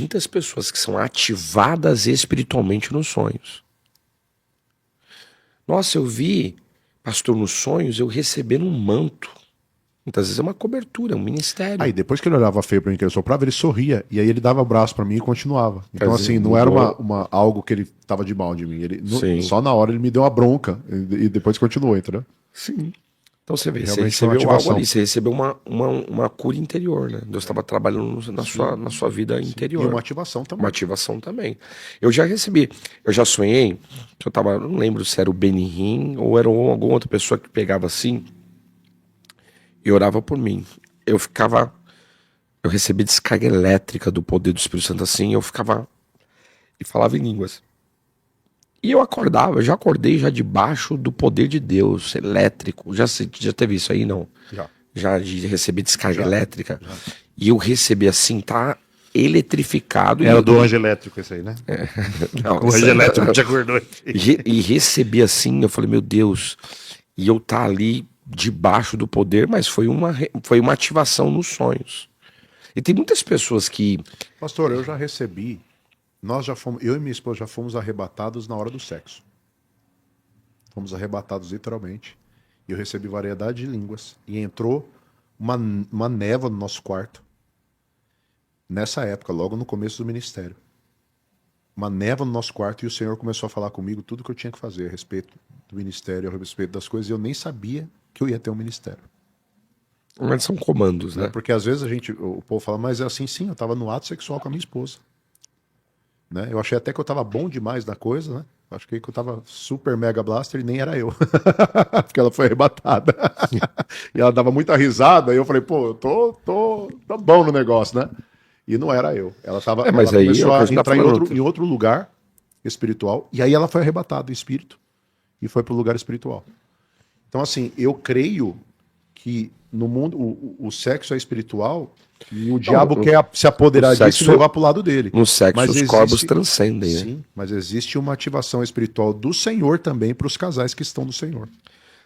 muitas pessoas que são ativadas espiritualmente nos sonhos. Nossa, eu vi, pastor, nos sonhos, eu recebendo um manto. Muitas vezes é uma cobertura, um ministério. Aí depois que ele olhava feio pra mim, que ele soprava, ele sorria. E aí ele dava o braço pra mim e continuava. Então, Quer dizer, assim, não era mudou. algo que ele tava de mal de mim. Ele, Sim, só na hora ele me deu uma bronca e depois continuou, entendeu? sim. Então você vê, você Realmente foi uma recebeu algo ativação. ali, você recebeu uma cura interior, né? Deus estava trabalhando na sua vida Sim. E uma interior. ativação Uma também. ativação também. Eu já recebi, eu já sonhei, que eu tava, não lembro se era o Benihim ou era alguma outra pessoa que pegava assim e orava por mim. Eu ficava, eu recebi descarga elétrica do poder do Espírito Santo assim, eu ficava e falava em línguas. E eu acordava, eu já acordei já debaixo do poder de Deus, elétrico. Já teve isso aí, não? Já. Já de receber descarga Já. elétrica. Já. E eu recebi assim, tá eletrificado Era do anjo elétrico esse aí, né? não, O isso anjo aí, elétrico te acordou. e recebi assim, eu falei, meu Deus, e eu tá ali debaixo do poder, mas foi uma ativação nos sonhos. E tem muitas pessoas que. Pastor, eu já recebi. Nós já fomos, eu e minha esposa já fomos arrebatados na hora do sexo. Fomos arrebatados literalmente. E eu recebi variedade de línguas. E entrou uma névoa no nosso quarto. Nessa época, logo no começo do ministério. Uma névoa no nosso quarto e o Senhor começou a falar comigo tudo que eu tinha que fazer a respeito do ministério, a respeito das coisas. E eu nem sabia que eu ia ter um ministério. Mas são comandos, Né? né? Porque às vezes o povo fala, mas é assim, sim, eu estava no ato sexual com a minha esposa. Né? Eu achei até que eu estava bom demais na coisa, né? Acho que eu estava super mega blaster e nem era eu. Porque ela foi arrebatada. E ela dava muita risada, e eu falei, pô, eu tô bom no negócio, né? E não era eu. Mas Ela aí é o começou que a a gente tá entrar falando. em outro lugar espiritual, e aí ela foi arrebatada, o espírito, e foi pro lugar espiritual. Então, assim, eu creio que no mundo o sexo é espiritual e o Não, diabo quer se no apoderar disso e sexo, levar pro lado dele. no sexo Mas os corpos existe, transcendem, né? sim, mas existe uma ativação espiritual do Senhor também para os casais que estão no Senhor.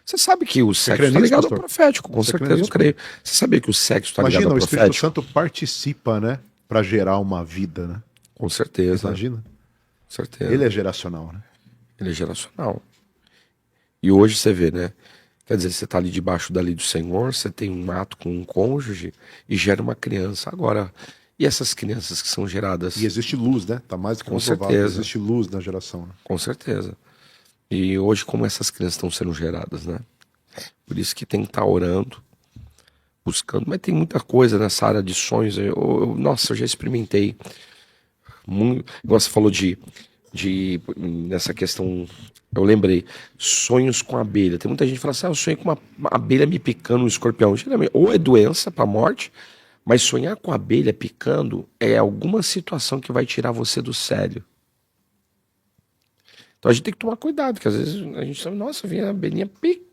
Você sabe que o Você crê sexo está nisso, ligado ao pastor? profético, com Você crê certeza eu nisso, pastor? creio. Você sabia que o sexo está ligado ao Imagina, o Espírito profético? Santo participa, né, para gerar uma vida, né? Com certeza, Imagina. com certeza. Ele é geracional, né? Ele é geracional. E hoje você vê, né? Quer dizer, você está ali debaixo da lei do Senhor, você tem um ato com um cônjuge e gera uma criança. Agora, e essas crianças que são E geradas? existe luz, né? Tá mais do que Com comprovado que certeza, existe luz na geração, né? com certeza. E hoje, como essas crianças estão sendo geradas, né? Por isso que tem que estar orando, buscando. Mas tem muita coisa nessa área de sonhos. Nossa, eu já experimentei muito. Igual você falou nessa questão. Eu lembrei, sonhos com abelha. Tem muita gente que fala assim: eu sonhei com uma abelha me picando, um escorpião. Geralmente, ou é doença para morte, mas sonhar com abelha picando é alguma situação que vai tirar você do sério. Então a gente tem que tomar cuidado, porque às vezes a gente sabe, nossa, vinha a abelhinha pica.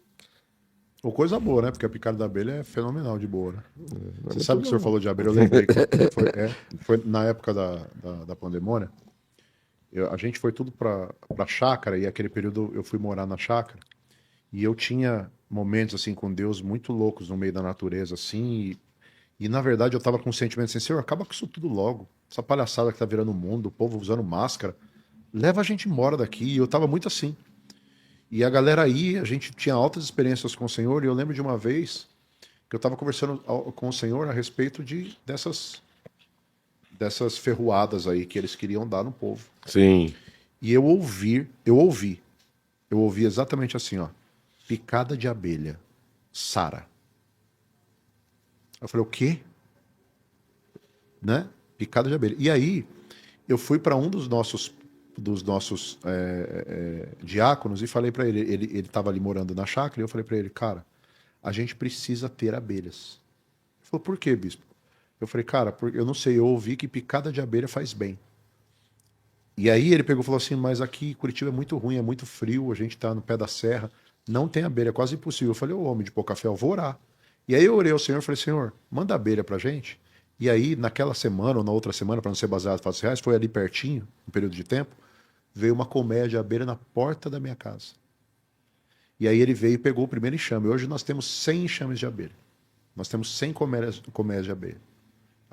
Ou coisa boa, né? Porque a picada da abelha é fenomenal de boa, né? Não é Você muito sabe que o senhor bom. falou de abelha, eu lembrei que foi na época da pandemônia. A gente foi tudo pra chácara e aquele período eu fui morar na chácara e eu tinha momentos assim com Deus muito loucos no meio da natureza assim e na verdade eu tava com um sentimento assim, Senhor, acaba com isso tudo logo. Essa palhaçada que tá virando o mundo, o povo usando máscara, leva a gente embora daqui. E eu tava muito assim. E a galera aí, a gente tinha altas experiências com o Senhor e eu lembro de uma vez que eu tava conversando com o Senhor a respeito dessas ferroadas aí que eles queriam dar no povo. Sim. E eu ouvi exatamente assim, ó, picada de abelha, Sara. Eu falei, o quê? Né? Picada de abelha. E aí, eu fui para um dos nossos diáconos e falei para ele estava ali morando na chácara, e eu falei para ele, cara, a gente precisa ter abelhas. Ele falou, por quê, bispo? Eu falei, cara, porque eu não sei, eu ouvi que picada de abelha faz bem. E aí ele pegou e falou assim, mas aqui Curitiba é muito ruim, é muito frio, a gente tá no pé da serra, não tem abelha, é quase impossível. Eu falei, ô homem de pouca fé, eu vou orar. E aí eu orei ao Senhor e falei, Senhor, manda abelha pra gente. E aí, naquela semana ou na outra semana, para não ser baseado em fatos reais, foi ali pertinho, um período de tempo, veio uma colmeia de abelha na porta da minha casa. E aí ele veio e pegou o primeiro enxame. Hoje nós temos 100 enxames de abelha. Nós temos 100 colmeias de abelha.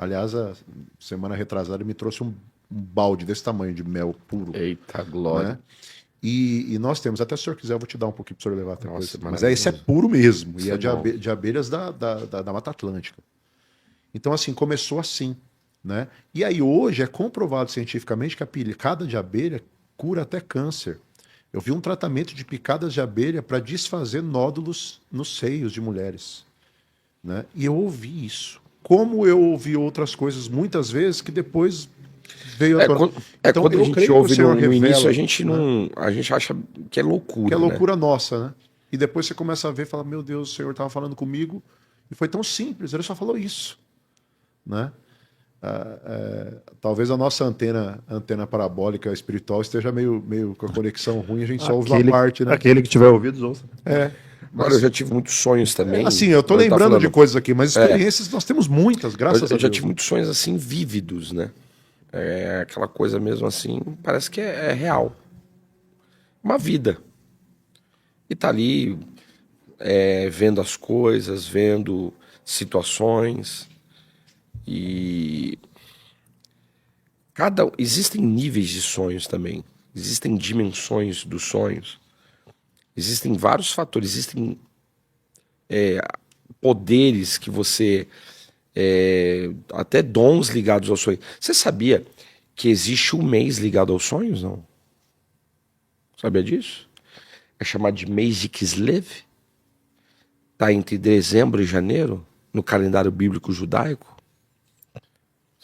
Aliás, a semana retrasada ele me trouxe um balde desse tamanho de mel puro. Eita, glória. Né? E nós temos, até se o senhor quiser, eu vou te dar um pouquinho para o senhor levar depois. Nossa, Mas esse é puro mesmo, Isso e é de, bom. de abelhas da Mata Atlântica. Então, assim, começou assim. Né? E aí, hoje, é comprovado cientificamente que a picada de abelha cura até câncer. Eu vi um tratamento de picadas de abelha para desfazer nódulos nos seios de mulheres. Né? E eu ouvi isso. Como eu ouvi outras coisas muitas vezes que depois veio a tona. Então, quando a eu gente creio que o ouve Senhor no revela, início, a gente né? não. A gente acha que é loucura. Que é né? loucura nossa, né? E depois você começa a ver e fala: meu Deus, o Senhor estava falando comigo e foi tão simples, ele só falou isso. Né? Talvez a nossa antena parabólica espiritual esteja meio com a conexão ruim, a gente só ouve uma parte, né? Aquele que tiver ouvidos, ouça. Agora, eu já tive muitos sonhos também. Assim, eu tô lembrando de coisas aqui, mas experiências nós temos muitas, graças a Deus. Eu já tive muitos sonhos assim vívidos, né? É aquela coisa mesmo assim, parece que é real. Uma vida. E tá ali vendo as coisas, vendo situações. E existem níveis de sonhos também. Existem dimensões dos sonhos. Existem vários fatores, existem poderes que você... até dons ligados aos sonhos. Você sabia que existe um mês ligado aos sonhos, não? Sabia disso? É chamado de mês de Kislev. Está entre dezembro e janeiro, no calendário bíblico judaico.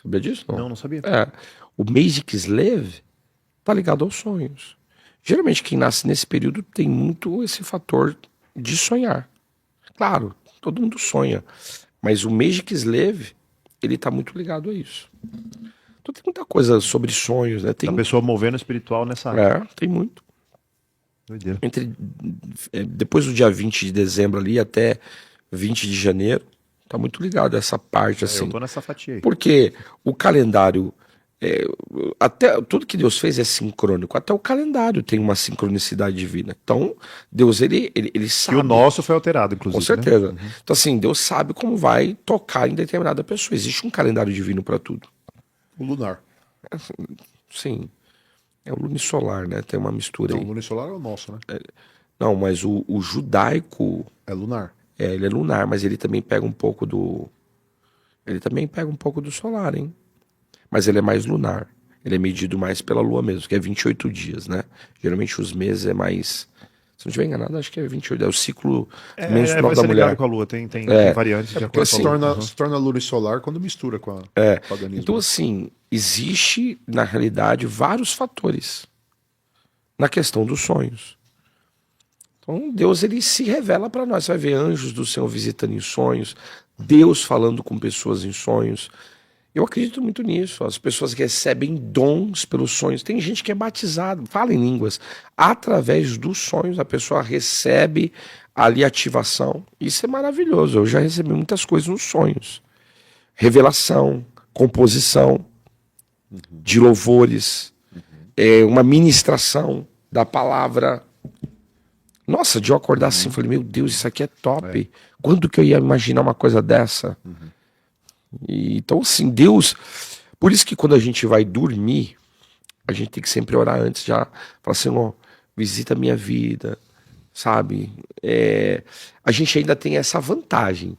Sabia disso? Não, não sabia. O mês de Kislev está ligado aos sonhos. Geralmente quem nasce nesse período tem muito esse fator de sonhar. Claro, todo mundo sonha. Mas o mês de Kislev, ele está muito ligado a isso. Então tem muita coisa sobre sonhos, né? Tem A pessoa movendo espiritual nessa área. tem muito. Doideira. Depois do dia 20 de dezembro ali até 20 de janeiro, tá muito ligado a essa parte assim. Eu tô nessa fatia aí. Porque o calendário, até tudo que Deus fez é sincrônico, até o calendário tem uma sincronicidade divina. Então, Deus ele sabe. E o nosso foi alterado, inclusive. Com certeza. Né? Então, assim, Deus sabe como vai tocar em determinada pessoa. Existe um calendário divino para tudo. O lunar. Sim. É o lunisolar, né? Tem uma mistura Não, aí. o lunisolar é o nosso, né? Não, mas o judaico, É lunar. ele é lunar, mas ele também pega um pouco do... Ele também pega um pouco do solar, hein? Mas ele é mais lunar. Ele é medido mais pela lua mesmo, que é 28 dias, né? Geralmente os meses é mais... Se não estiver enganado, acho que é 28. É o ciclo menstrual vai da ser mulher. ligado com a lua, tem variantes de acordo Se com a lua. torna lunisolar quando mistura com o paganismo. Então, assim, existe, na realidade, vários fatores na questão dos sonhos. Então, Deus, ele se revela para nós. Você vai ver anjos do Senhor visitando em sonhos, Deus falando com pessoas em sonhos. Eu acredito muito nisso. As pessoas que recebem dons pelos sonhos. Tem gente que é batizado, fala em línguas. Através dos sonhos, a pessoa recebe ali ativação. Isso é maravilhoso. Eu já recebi muitas coisas nos sonhos. Revelação, composição de louvores, uma ministração da palavra. Nossa, de eu acordar assim, falei, meu Deus, isso aqui é top. Quando que eu ia imaginar uma coisa dessa? Então, assim, Deus... Por isso que quando a gente vai dormir, a gente tem que sempre orar antes, já falar assim, ó, visita a minha vida, sabe? A gente ainda tem essa vantagem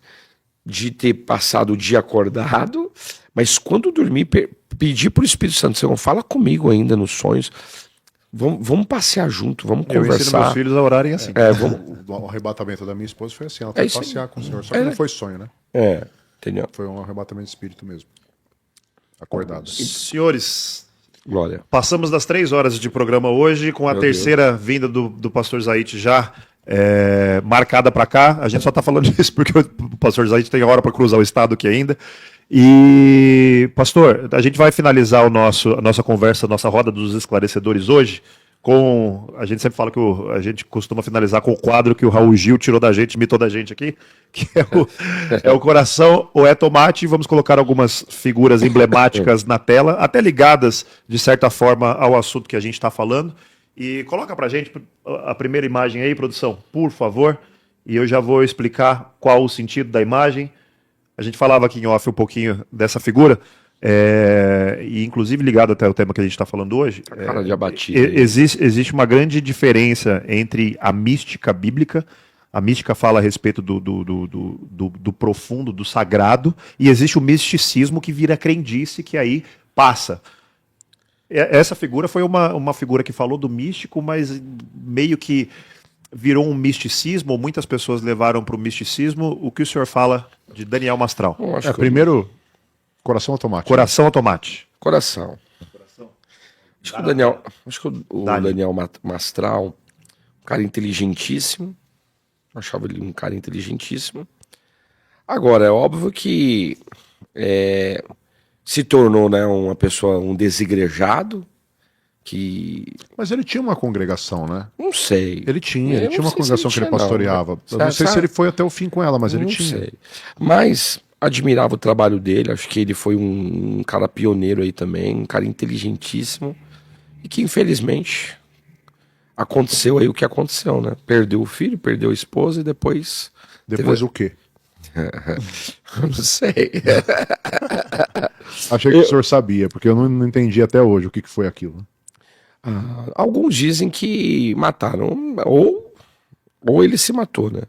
de ter passado o dia acordado, mas quando dormir, pedir pro Espírito Santo, Senhor, fala comigo ainda nos sonhos, vamos passear junto, vamos Eu ensino conversar. meus filhos a orarem assim. O arrebatamento da minha esposa foi assim, ela foi passear com o Senhor, só que não foi sonho, né? Entendeu? Foi um arrebatamento de espírito mesmo. Acordado. Senhores, Glória. passamos das 3 horas de programa hoje, com a Meu terceira vinda do pastor Zaid já marcada para cá. A gente só está falando disso porque o pastor Zaid tem hora para cruzar o estado aqui ainda. E, pastor, a gente vai finalizar a nossa conversa, a nossa roda dos esclarecedores hoje, com... A gente sempre fala que a gente costuma finalizar com o quadro que o Raul Gil tirou da gente, mitou da gente aqui, que é o coração ou é tomate. Vamos colocar algumas figuras emblemáticas na tela, até ligadas, de certa forma, ao assunto que a gente está falando. E coloca pra gente a primeira imagem aí, produção, por favor. E eu já vou explicar qual o sentido da imagem. A gente falava aqui em off um pouquinho dessa figura, e inclusive ligado até ao tema que a gente está falando hoje. Cara de abatido. Existe uma grande diferença entre a mística bíblica. A mística fala a respeito do profundo, do sagrado, e existe o misticismo que vira crendice, que aí passa. Essa figura foi uma figura que falou do místico, mas meio que virou um misticismo, ou muitas pessoas levaram para o misticismo. O que o senhor fala de Daniel Mastral? Eu acho que Primeiro, coração automático. Coração ou tomate? Coração. Acho que o Daniel Mastral, um cara inteligentíssimo. Eu achava ele um cara inteligentíssimo. Agora, é óbvio que se tornou, né, uma pessoa, um desigrejado, que... Mas ele tinha uma congregação, né? Não sei. Ele tinha Eu uma não sei congregação se que ele tinha, pastoreava. não. Eu não sei se Sabe? ele foi até o fim com ela, mas ele Não tinha. sei. Mas admirava o trabalho dele, acho que ele foi um cara pioneiro aí também, um cara inteligentíssimo, e que infelizmente aconteceu aí o que aconteceu, né? Perdeu o filho, perdeu a esposa e depois... Depois o quê? Eu não sei. Achei que o senhor sabia, porque eu não entendi até hoje o que foi aquilo. Alguns dizem que mataram, ou ele se matou, né?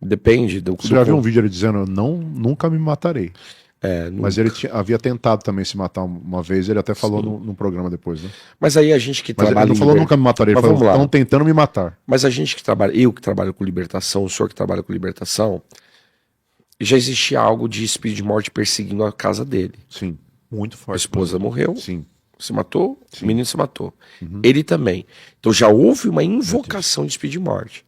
Depende do... Você já viu um vídeo ele dizendo, nunca me matarei. Mas nunca. ele havia tentado também se matar uma vez, ele até falou num programa depois, né? Mas aí a gente que Mas ele trabalha não em falou nunca me matarei, ele Mas falou, vamos lá. estão tentando me matar. Mas a gente que trabalha, eu que trabalho com libertação, o senhor que trabalha com libertação, já existia algo de espírito de morte perseguindo a casa dele. Sim, Muito A forte. esposa morreu, sim. se matou, o menino se matou. Ele também. Então já houve uma invocação de espírito de morte.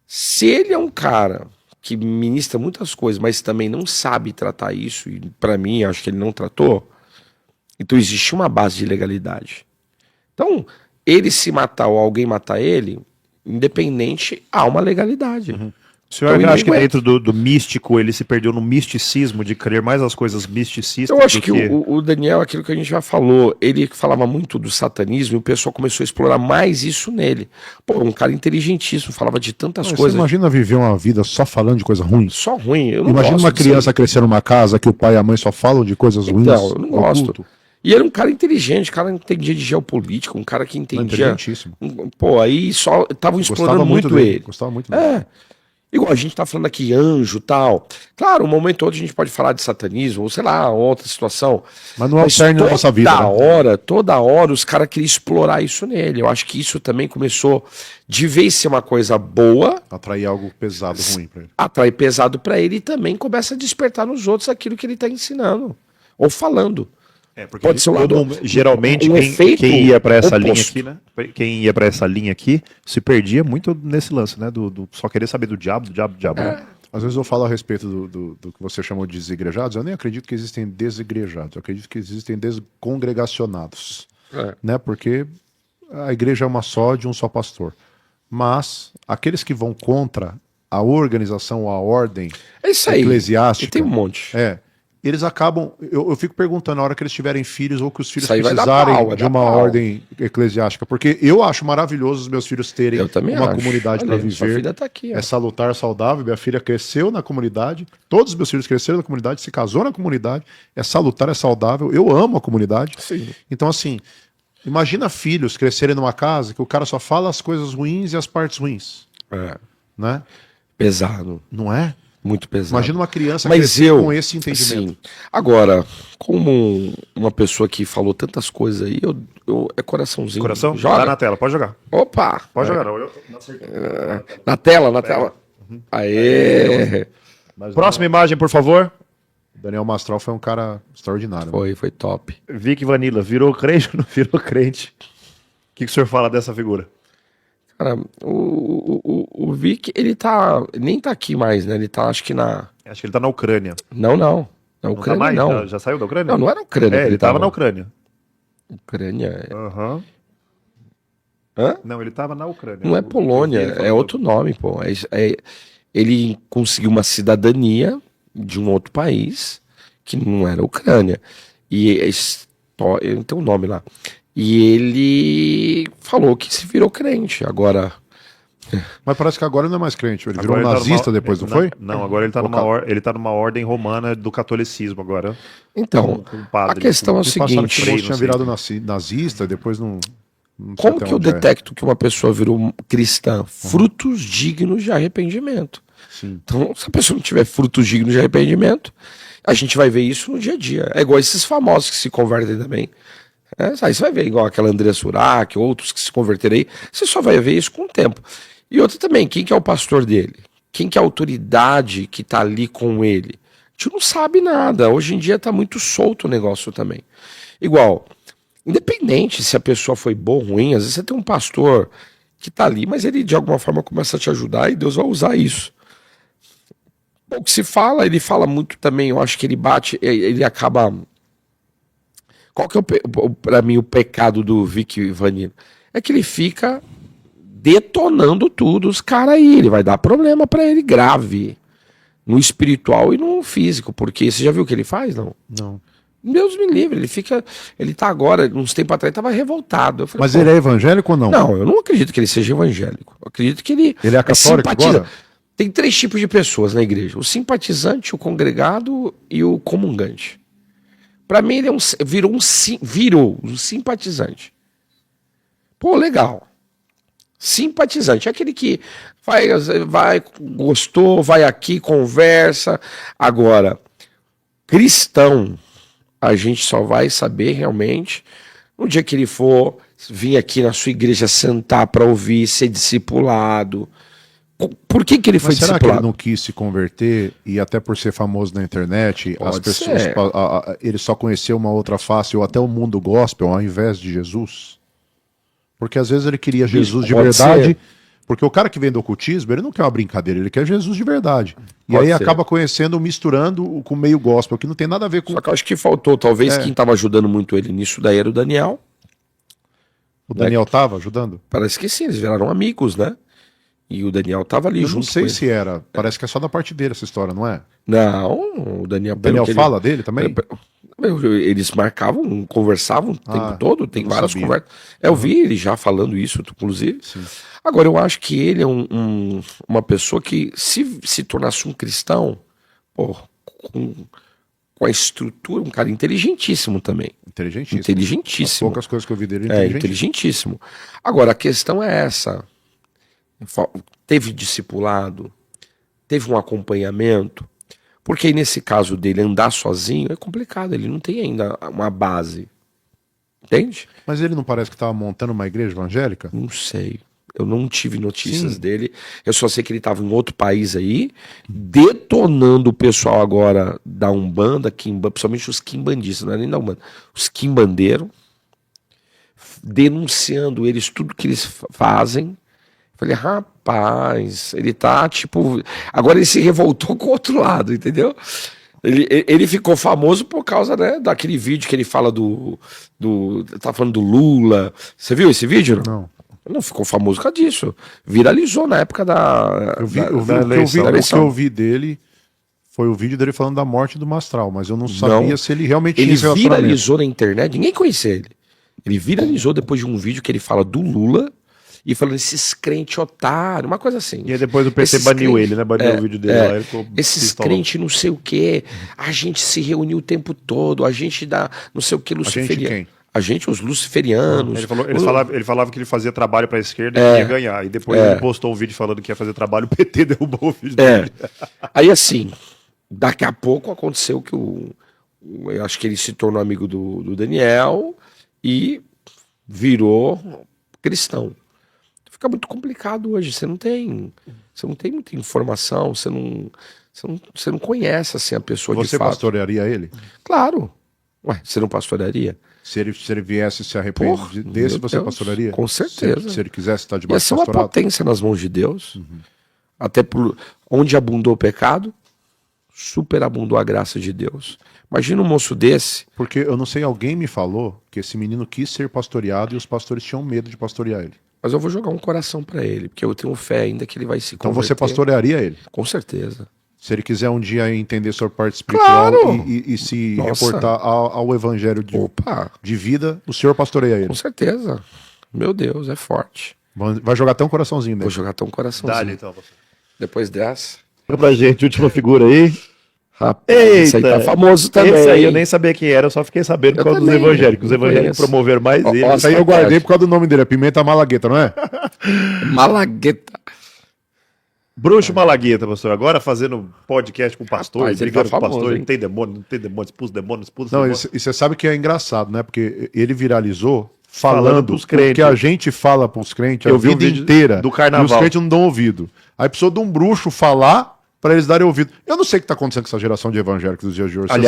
Se ele é um cara que ministra muitas coisas, mas também não sabe tratar isso, e para mim, acho que ele não tratou, então existe uma base de legalidade. Então, ele se matar ou alguém matar ele, independente, há uma legalidade. O senhor Então, acha que ele- dentro do místico ele se perdeu no misticismo de crer mais as coisas misticistas Eu acho do que o Daniel, aquilo que a gente já falou, ele falava muito do satanismo e o pessoal começou a explorar mais isso nele. Pô, um cara inteligentíssimo, falava de tantas Mas coisas. Você imagina viver uma vida só falando de coisa ruim? Só ruim. Eu não Imagina gosto uma disso aí. criança crescer numa casa que o pai e a mãe só falam de coisas ruins. Não, eu não gosto. oculto. E ele era um cara inteligente, um cara que entendia de geopolítica, um cara que entendia. Inteligentíssimo. Pô, aí só estavam explorando muito dele. ele. Gostava muito dele. É. Igual a gente tá falando aqui, anjo e tal. Claro, um momento todo a gente pode falar de satanismo, ou sei lá, outra situação. Mas não é o cerne da nossa vida, né? Toda hora, os caras queriam explorar isso nele. Eu acho que isso também começou, de vez ser uma coisa boa, Atrair algo pesado, ruim pra ele. atrai pesado pra ele e também começa a despertar nos outros aquilo que ele tá ensinando. Ou falando. porque Pode ser um lado- geralmente um efeito quem ia para essa oposto. linha aqui, né? Quem ia para essa linha aqui se perdia muito nesse lance, né? Do só querer saber do diabo. Às vezes eu falo a respeito do que você chamou de desigrejados. Eu nem acredito que existem desigrejados. Eu acredito que existem descongregacionados. Né? Porque a igreja é uma só, de um só pastor. Mas aqueles que vão contra a organização, a ordem É isso aí. eclesiástica... E tem um monte. Eles acabam... Eu fico perguntando na hora que eles tiverem filhos ou que os filhos Isso aí vai dar precisarem pau, vai de dar uma pau. ordem eclesiástica. Porque eu acho maravilhoso os meus filhos terem Eu também uma acho. comunidade para Olha, sua viver. filha tá aqui, ó. É salutar, saudável. Minha filha cresceu na comunidade. Todos os meus filhos cresceram na comunidade, se casou na comunidade. É salutar, é saudável. Eu amo a comunidade. Sim. Então, assim, imagina filhos crescerem numa casa que o cara só fala as coisas ruins e as partes ruins. Né? Pesado. Não é? Muito pesado. Imagina uma criança Mas crescer com esse entendimento. Assim, agora, como uma pessoa que falou tantas coisas aí, é coraçãozinho. Coração? Joga. Tá na tela, pode jogar. Opa! Pode jogar. Não, Na tela, na tela. Aê! Próxima imagem, por favor. Daniel Mastral foi um cara extraordinário. Foi top. Vic Vanilla, virou crente ou não virou crente? O que o senhor fala dessa figura? Cara, o Vic, ele nem tá aqui mais, né? Ele tá, acho que na... Acho que ele tá na Ucrânia. Não. Na Não tá Ucrânia, mais? não. Já saiu da Ucrânia? Não era a Ucrânia que ele tava na Ucrânia. Ucrânia. Aham. Hã? Não, ele tava na Ucrânia. Não é Polônia, é outro nome, pô. Ele conseguiu uma cidadania de um outro país que não era Ucrânia. E tem um nome lá. E ele falou que se virou crente. Agora, Mas parece que agora ele não é mais crente. Ele virou Agora um ele tá nazista numa- depois, não não, foi? Não, agora ele tá, ele tá numa ordem romana do catolicismo agora. Então, Com um padre, a questão é o Me passaram que seguinte: o Frei, moço tinha não sei. virado nazista, depois não sei como até que eu onde é. detecto que uma pessoa virou cristã? Frutos dignos de arrependimento. Sim. Então, se a pessoa não tiver frutos dignos de arrependimento, a gente vai ver isso no dia a dia. É igual esses famosos que se convertem também. Aí você vai ver, igual aquela André Surak, outros que se converteram aí, você só vai ver isso com o tempo. E outra também, quem que é o pastor dele? Quem que é a autoridade que está ali com ele? A gente não sabe nada. Hoje em dia está muito solto o negócio também. Igual, independente se a pessoa foi boa ou ruim, às vezes você tem um pastor que está ali, mas ele de alguma forma começa a te ajudar e Deus vai usar isso. O que se fala, ele fala muito também, eu acho que ele bate, ele acaba... Qual que é, para mim, o pecado do Vic Vanilla? É que ele fica detonando tudo, os caras aí, ele vai dar problema pra ele grave, no espiritual e no físico, porque você já viu o que ele faz, não? Não. Deus me livre, ele tá agora, uns tempos atrás, tava revoltado. Eu falei, Mas pô, ele é evangélico ou não? não, eu não acredito que ele seja evangélico. Eu acredito que ele Ele é católico agora? Tem 3 tipos de pessoas na igreja: o simpatizante, o congregado e o comungante. Pra mim, ele é virou um simpatizante. Pô, legal. Simpatizante, é aquele que vai, gostou, vai aqui, conversa. Agora, cristão, a gente só vai saber realmente no dia que ele for vir aqui na sua igreja sentar para ouvir, ser discipulado. Por que ele foi Mas será que discipulado? ele não quis se converter e até por ser famoso na internet, as Pode pessoas, ser. ele só conheceu uma outra face ou até o mundo gospel ao invés de Jesus? Porque às vezes ele queria Jesus de pode verdade, ser. porque o cara que vem do ocultismo, ele não quer uma brincadeira, ele quer Jesus de verdade. E Pode aí ser. acaba conhecendo, misturando com o meio gospel, que não tem nada a ver com... Só que eu acho que faltou, talvez quem estava ajudando muito ele nisso daí era o Daniel. O Daniel tava ajudando? Parece que sim, eles viraram amigos, né? E o Daniel tava ali Eu junto não sei com ele. se era, parece que é só da parte dele essa história, não é? Não, o Daniel... O Daniel pelo que fala dele também? Eles marcavam, conversavam o tempo todo, tem não várias sabia. conversas. Eu vi ele já falando isso, inclusive. Sim. Agora, eu acho que ele é uma pessoa que, se tornasse um cristão, pô, com a estrutura, um cara inteligentíssimo também. Inteligentíssimo. As Inteligentíssimo. poucas coisas que eu vi dele, Inteligentíssimo. Agora, a questão é essa. Teve discipulado, teve um acompanhamento, porque aí nesse caso dele andar sozinho é complicado, ele não tem ainda uma base. Entende? Mas ele não parece que estava montando uma igreja evangélica? Não sei. Eu não tive notícias Sim. dele. Eu só sei que ele estava em outro país aí, detonando o pessoal agora da Umbanda, principalmente os quimbandistas, não é nem da Umbanda, os quimbandeiros, denunciando eles, tudo que eles fazem. Falei, rapaz, ele tá tipo. Agora ele se revoltou com o outro lado, entendeu? Ele ficou famoso por causa, né, daquele vídeo que ele fala tá falando do Lula. Você viu esse vídeo? Não. Não ficou famoso por causa disso. Viralizou na época da O que eleição. eu vi dele foi o vídeo dele falando da morte do Mastral, mas eu não sabia se ele realmente Ele tinha esse relacionamento. viralizou na internet, ninguém conhecia ele. Ele viralizou depois de um vídeo que ele fala do Lula e falando esses crentes otários, uma coisa assim. E aí depois o PT Esses baniu crentes- ele, né? Baniu o vídeo dele lá. Ele ficou Esses pistola. crentes não sei o que, a gente se reuniu o tempo todo, a gente dá não sei o que, luciferiano. quem? A gente, os luciferianos. Ele falava que ele fazia trabalho para a esquerda e ia ganhar. E depois ele postou um vídeo falando que ia fazer trabalho, o PT derrubou o vídeo dele. Aí assim, daqui a pouco aconteceu que eu acho que ele se tornou amigo do Daniel e virou cristão. Fica muito complicado hoje, você não tem muita informação, você não conhece assim a pessoa de Você fato. pastorearia ele? Claro. Ué, você não pastorearia? Se ele viesse se arrepender Porra, desse, meu você Deus, pastorearia? com certeza. Se ele quisesse estar Ia debaixo ser do uma pastorado? potência nas mãos de Deus. Até por onde abundou o pecado, superabundou a graça de Deus. Imagina um moço desse. Porque eu não sei, alguém me falou que esse menino quis ser pastoreado e os pastores tinham medo de pastorear ele. Mas eu vou jogar um coração pra ele, porque eu tenho fé ainda que ele vai se Então converter. você pastorearia ele? Com certeza. Se ele quiser um dia entender sua parte espiritual Claro! e se Nossa. reportar ao evangelho Opa, de vida, o senhor pastoreia ele. com certeza. Meu Deus, é forte. Vai jogar até um coraçãozinho Vou nele. jogar até um coraçãozinho. Dá-lhe, então, pastor. Depois dessa. Conta pra gente, última figura aí. Rapaz, esse aí tá famoso também. Esse aí eu hein? nem sabia quem era, eu só fiquei sabendo por Eu causa dos também, evangélicos. Os eu evangélicos conheço. promoveram mais Ó, ele. ó, Isso aí eu guardei por causa do nome dele, é Pimenta Malagueta, não é? Malagueta. Bruxo Malagueta, pastor. Agora fazendo podcast com o pastor, Rapaz, ele brigando tá com o pastor. famoso, hein? Não tem demônio, não tem demônio, expulsa demônio, expulsa Não, demônio. e você sabe que é engraçado, né? Porque ele viralizou Falando falando pros o crentes. que a gente fala pros crentes Eu a vi um vida vídeo inteira. do carnaval. E os crentes não dão ouvido. Aí precisou de um bruxo falar para eles darem ouvido. Eu não sei o que está acontecendo com essa geração de evangélicos dos dias de hoje. Você Aliás,